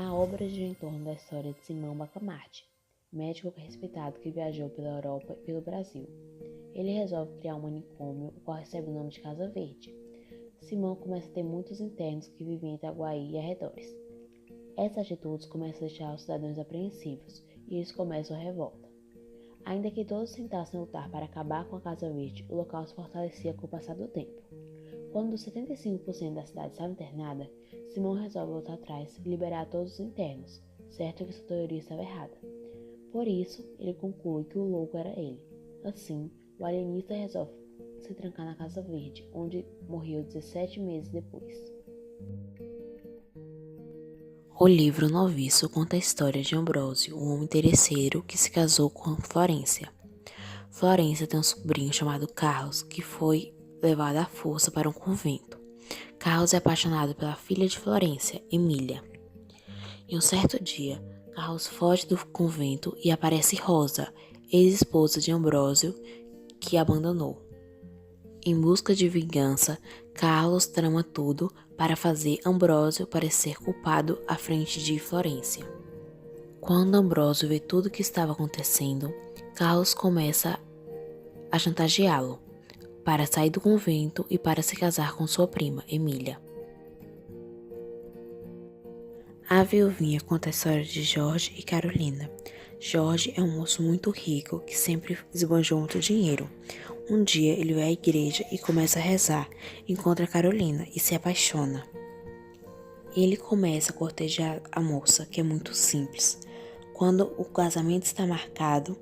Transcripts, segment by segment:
A obra gira em torno da história de Simão Bacamarte, médico respeitado que viajou pela Europa e pelo Brasil. Ele resolve criar um manicômio, o qual recebe o nome de Casa Verde. Simão começa a ter muitos internos que vivem em Itaguaí e arredores. Essas atitudes começam a deixar os cidadãos apreensivos e eles começam a revolta. Ainda que todos tentassem lutar para acabar com a Casa Verde, o local se fortalecia com o passar do tempo. Quando 75% da cidade estava internada, Simão resolve voltar atrás e liberar todos os internos, certo que sua teoria estava errada. Por isso, ele conclui que o louco era ele. Assim, o alienista resolve se trancar na Casa Verde, onde morreu 17 meses depois. O livro Noviço conta a história de Ambrósio, um homem interesseiro que se casou com Florência. Florência tem um sobrinho chamado Carlos, que foi levado à força para um convento. Carlos é apaixonado pela filha de Florência, Emília. Em um certo dia, Carlos foge do convento e aparece Rosa, ex-esposa de Ambrósio, que abandonou. Em busca de vingança, Carlos trama tudo para fazer Ambrósio parecer culpado à frente de Florência. Quando Ambrósio vê tudo o que estava acontecendo, Carlos começa a chantageá-lo para sair do convento e para se casar com sua prima, Emília. A Viuvinha conta a história de Jorge e Carolina. Jorge é um moço muito rico que sempre esbanjou muito dinheiro. Um dia ele vai à igreja e começa a rezar, encontra Carolina e se apaixona. Ele começa a cortejar a moça, que é muito simples. Quando o casamento está marcado,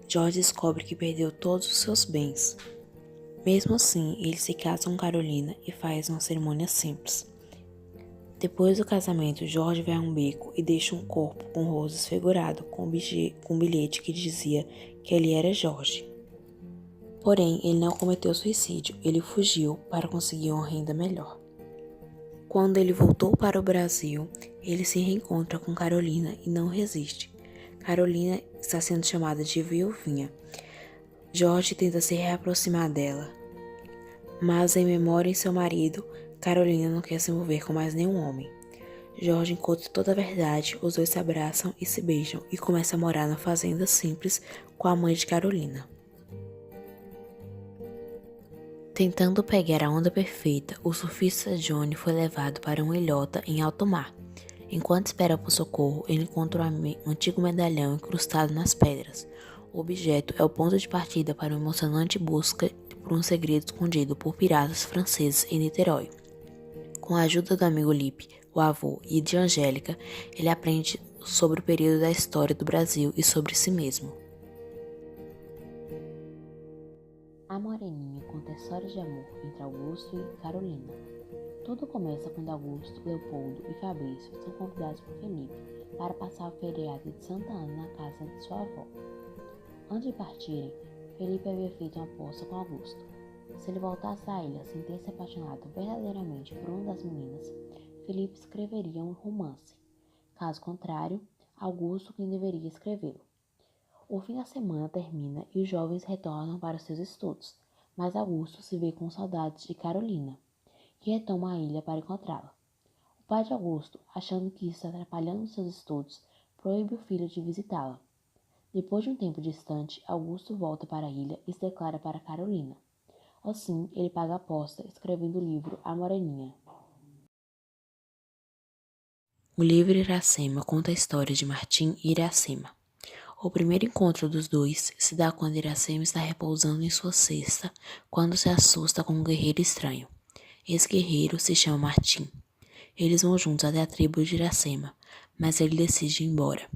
Jorge descobre que perdeu todos os seus bens. Mesmo assim, ele se casa com Carolina e faz uma cerimônia simples. Depois do casamento, Jorge vai a um beco e deixa um corpo com o rosto desfigurado, com um bilhete que dizia que ele era Jorge. Porém, ele não cometeu suicídio, ele fugiu para conseguir uma renda melhor. Quando ele voltou para o Brasil, ele se reencontra com Carolina e não resiste. Carolina está sendo chamada de viuvinha. Jorge tenta se reaproximar dela, mas em memória em seu marido, Carolina não quer se envolver com mais nenhum homem. Jorge encontra toda a verdade, os dois se abraçam e se beijam e começa a morar na fazenda simples com a mãe de Carolina. Tentando pegar a onda perfeita, o surfista Johnny foi levado para uma ilhota em alto mar. Enquanto espera por socorro, ele encontra um antigo medalhão incrustado nas pedras. O objeto é o ponto de partida para uma emocionante busca por um segredo escondido por piratas franceses em Niterói. Com a ajuda do amigo Lipe, o avô, e de Angélica, ele aprende sobre o período da história do Brasil e sobre si mesmo. A Moreninha conta a história de amor entre Augusto e Carolina. Tudo começa quando Augusto, Leopoldo e Fabrício são convidados por Felipe para passar o feriado de Santa Ana na casa de sua avó. Antes de partirem, Felipe havia feito uma aposta com Augusto. Se ele voltasse à ilha sem ter se apaixonado verdadeiramente por uma das meninas, Felipe escreveria um romance. Caso contrário, Augusto quem deveria escrevê-lo. O fim da semana termina e os jovens retornam para seus estudos, mas Augusto se vê com saudades de Carolina, que retoma a ilha para encontrá-la. O pai de Augusto, achando que isso está atrapalhando seus estudos, proíbe o filho de visitá-la. Depois de um tempo distante, Augusto volta para a ilha e se declara para Carolina. Assim, ele paga a aposta escrevendo o livro A Moreninha. O livro Iracema conta a história de Martim e Iracema. O primeiro encontro dos dois se dá quando Iracema está repousando em sua cesta, quando se assusta com um guerreiro estranho. Esse guerreiro se chama Martim. Eles vão juntos até a tribo de Iracema, mas ele decide ir embora.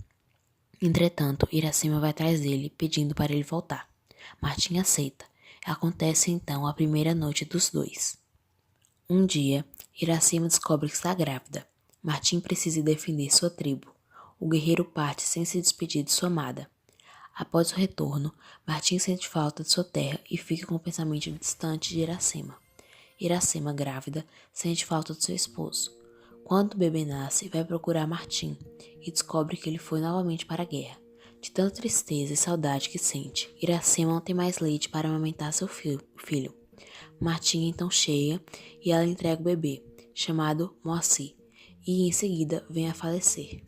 Entretanto, Iracema vai atrás dele, pedindo para ele voltar. Martim aceita. Acontece então a primeira noite dos dois. Um dia, Iracema descobre que está grávida. Martim precisa defender sua tribo. O guerreiro parte sem se despedir de sua amada. Após o retorno, Martim sente falta de sua terra e fica com o pensamento distante de Iracema. Iracema, grávida, sente falta de seu esposo. Quando o bebê nasce, vai procurar Martim e descobre que ele foi novamente para a guerra. De tanta tristeza e saudade que sente, Iracema não tem mais leite para amamentar seu filho. Martim então chega e ela entrega o bebê, chamado Moacir, e em seguida vem a falecer.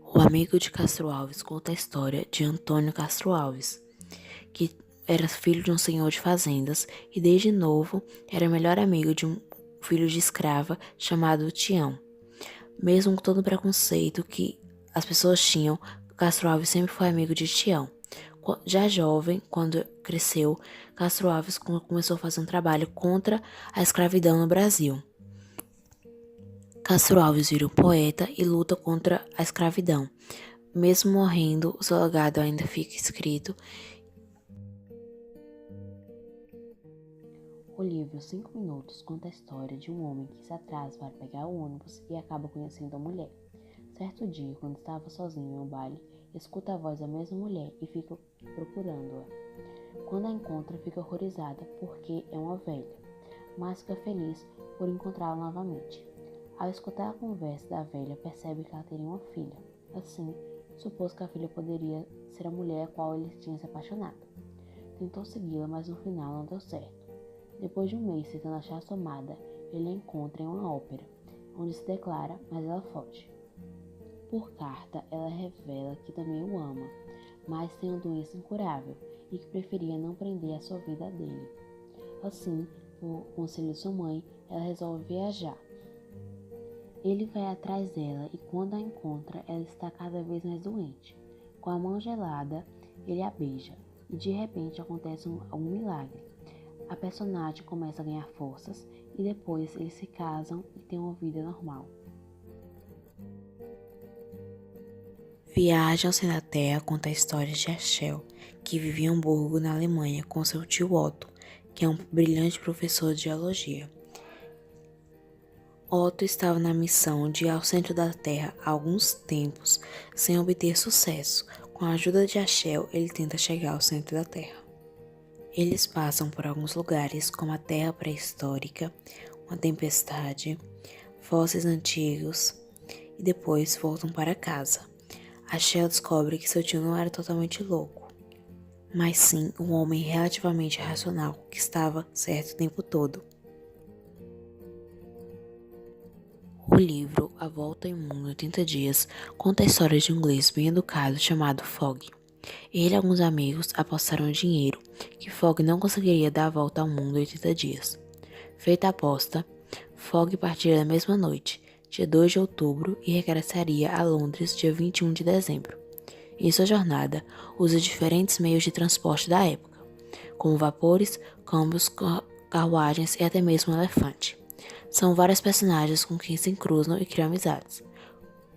O amigo de Castro Alves conta a história de Antônio Castro Alves, que era filho de um senhor de fazendas e desde novo era melhor amigo de um filho de escrava chamado Tião. Mesmo com todo o preconceito que as pessoas tinham, Castro Alves sempre foi amigo de Tião. Já jovem, quando cresceu, Castro Alves começou a fazer um trabalho contra a escravidão no Brasil. Castro Alves vira um poeta e luta contra a escravidão. Mesmo morrendo, o seu legado ainda fica escrito. O livro 5 Minutos conta a história de um homem que se atrasa para pegar o ônibus e acaba conhecendo a mulher. Certo dia, quando estava sozinho em um baile, escuta a voz da mesma mulher e fica procurando-a. Quando a encontra, fica horrorizada porque é uma velha, mas fica feliz por encontrá-la novamente. Ao escutar a conversa da velha, percebe que ela teria uma filha. Assim, supôs que a filha poderia ser a mulher a qual ele tinha se apaixonado. Tentou segui-la, mas no final não deu certo. Depois de um mês tentando achar sua amada, ele a encontra em uma ópera, onde se declara, mas ela foge. Por carta, ela revela que também o ama, mas tem uma doença incurável e que preferia não prender a sua vida a dele. Assim, por conselho de sua mãe, ela resolve viajar. Ele vai atrás dela e quando a encontra, ela está cada vez mais doente. Com a mão gelada, ele a beija e de repente acontece um milagre. A personagem começa a ganhar forças e depois eles se casam e têm uma vida normal. Viagem ao Centro da Terra conta a história de Rachel, que vive em Hamburgo, na Alemanha, com seu tio Otto, que é um brilhante professor de geologia. Otto estava na missão de ir ao centro da Terra há alguns tempos, sem obter sucesso. Com a ajuda de Rachel, ele tenta chegar ao centro da Terra. Eles passam por alguns lugares, como a Terra pré-histórica, uma tempestade, fósseis antigos, e depois voltam para casa. Rachel descobre que seu tio não era totalmente louco, mas sim um homem relativamente racional, que estava certo o tempo todo. O livro A Volta ao Mundo em 80 Dias conta a história de um inglês bem educado chamado Fogg. Ele e alguns amigos apostaram dinheiro que Fogg não conseguiria dar a volta ao mundo em 80 dias. Feita a aposta, Fogg partiria na mesma noite, dia 2 de outubro, e regressaria a Londres dia 21 de dezembro. Em sua jornada, usa diferentes meios de transporte da época, como vapores, câmbios, carruagens e até mesmo um elefante. São vários personagens com quem se cruzam e criam amizades.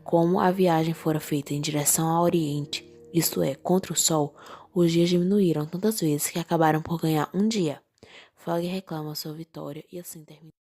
Como a viagem fora feita em direção ao Oriente, isto é, contra o Sol, os dias diminuíram tantas vezes que acabaram por ganhar um dia. Fogg reclama sua vitória e assim termina.